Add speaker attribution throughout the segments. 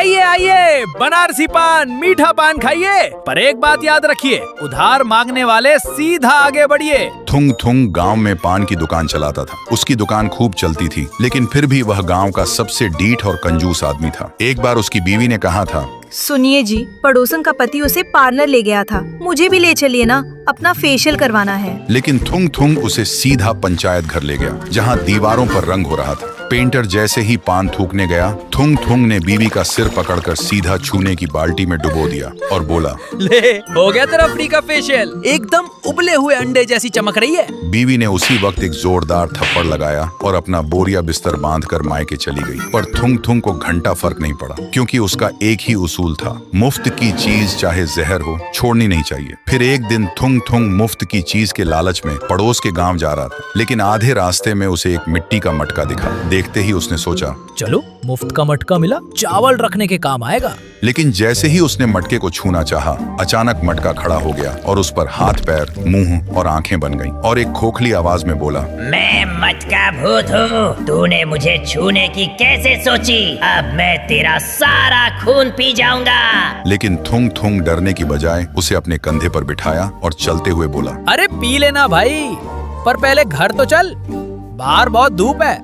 Speaker 1: आइए आइए, बनारसी पान, मीठा पान खाइए। पर एक बात याद रखिए, उधार मांगने वाले सीधा आगे बढ़िए।
Speaker 2: थुंग थुंग गांव में पान की दुकान चलाता था। उसकी दुकान खूब चलती थी, लेकिन फिर भी वह गांव का सबसे डीठ और कंजूस आदमी था। एक बार उसकी बीवी ने कहा था,
Speaker 3: सुनिए जी, पड़ोसन का पति उसे पार्लर ले गया था, मुझे भी ले चलिए ना, अपना फेशियल करवाना है।
Speaker 2: लेकिन थुंग थुंग उसे सीधा पंचायत घर ले गया, जहां दीवारों पर रंग हो रहा था। पेंटर जैसे ही पान थूकने गया, थुंग थुंग ने बीवी का सिर पकड़कर सीधा छूने की बाल्टी में डुबो दिया और बोला,
Speaker 1: ले, हो गया तेरा फ्री का फेशियल, एकदम उबले हुए अंडे जैसी चमक रही है।
Speaker 2: बीवी ने उसी वक्त एक जोरदार थप्पड़ लगाया और अपना बोरिया बिस्तर बांधकर मायके चली गई। पर थुंग थुंग को घंटा फर्क नहीं पड़ा, क्योंकि उसका एक ही उसूल था, मुफ्त की चीज चाहे जहर हो, छोड़नी नहीं चाहिए। फिर एक दिन थुंग थुंग मुफ्त की चीज के लालच में पड़ोस के गांव जा रहा था, लेकिन आधे रास्ते में उसे एक मिट्टी का मटका दिखा। देखते ही उसने सोचा,
Speaker 1: चलो मुफ्त का मटका मिला, चावल रखने के काम आएगा।
Speaker 2: लेकिन जैसे ही उसने मटके को छूना चाहा, अचानक मटका खड़ा हो गया और उस पर हाथ पैर, मुंह और आंखें बन गईं और एक खोखली आवाज में बोला,
Speaker 4: मैं मटका भूत हूँ, तूने मुझे छूने की कैसे सोची? अब मैं तेरा सारा खून पी जाऊंगा।
Speaker 2: लेकिन थुंग थुंग डरने की बजाय उसे अपने कंधे पर बिठाया और चलते हुए बोला,
Speaker 1: अरे पी लेना भाई, पर पहले घर तो चल, बाहर बहुत धूप है।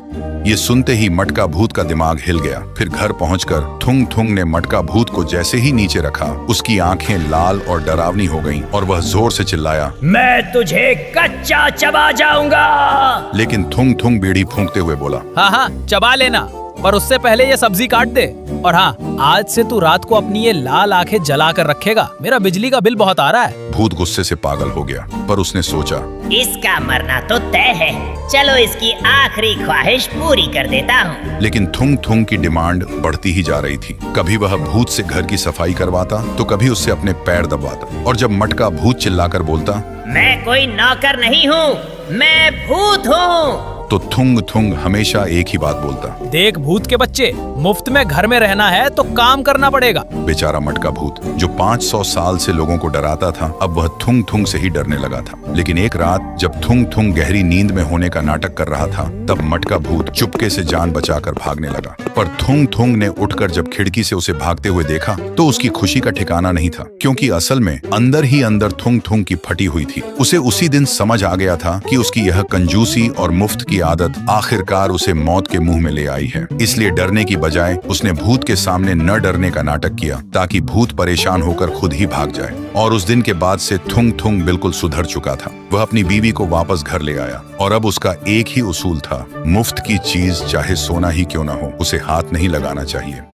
Speaker 2: ये सुनते ही मटका भूत का दिमाग हिल गया। फिर घर पहुंचकर थुंग थुंग ने मटका भूत को जैसे ही नीचे रखा, उसकी आंखें लाल और डरावनी हो गईं और वह जोर से चिल्लाया,
Speaker 4: मैं तुझे कच्चा चबा जाऊंगा।
Speaker 2: लेकिन थुंग थुंग बीड़ी फूंकते हुए बोला,
Speaker 1: हाँ हाँ चबा लेना, पर उससे पहले ये सब्जी काट दे। और हाँ, आज से तू रात को अपनी ये लाल आंखें जला कर रखेगा, मेरा बिजली का बिल बहुत आ रहा है।
Speaker 2: भूत गुस्से से पागल हो गया, पर उसने सोचा,
Speaker 4: इसका मरना तो तय है, चलो इसकी आखिरी ख्वाहिश पूरी कर देता हूँ।
Speaker 2: लेकिन थुंग थुंग की डिमांड बढ़ती ही जा रही थी। कभी वह भूत से घर की सफाई करवाता, तो कभी उससे अपने पैर दबाता। और जब मटका भूत चिल्लाकर बोलता,
Speaker 4: मैं कोई नौकर नहीं हूँ, मैं भूत हूँ,
Speaker 2: तो थुंग थुंग हमेशा एक ही बात बोलता,
Speaker 1: देख भूत के बच्चे, मुफ्त में घर में रहना है तो काम करना पड़ेगा।
Speaker 2: बेचारा मटका भूत, जो 500 साल से लोगों को डराता था, अब वह थुंग थुंग से ही डरने लगा था। लेकिन एक रात जब थुंग थुंग गहरी नींद में होने का नाटक कर रहा था, तब मटका भूत चुपके से जान बचाकर भागने लगा। पर थुंग थुंग ने उठकर जब खिड़की से उसे भागते हुए देखा, तो उसकी खुशी का ठिकाना नहीं था, क्योंकि असल में अंदर ही अंदर थुंग थुंग की फटी हुई थी। उसे उसी दिन समझ आ गया था कि उसकी यह कंजूसी और मुफ्त की आदत आखिरकार उसे मौत के मुंह में ले आई है। इसलिए डरने की बजाय उसने भूत के सामने न डरने का नाटक किया, ताकि भूत परेशान होकर खुद ही भाग जाए। और उस दिन के बाद से थुंग थुंग बिल्कुल सुधर चुका था। वह अपनी बीवी को वापस घर ले आया और अब उसका एक ही उसूल था, मुफ्त की चीज चाहे सोना ही क्यों ना हो, उसे हाथ नहीं लगाना चाहिए।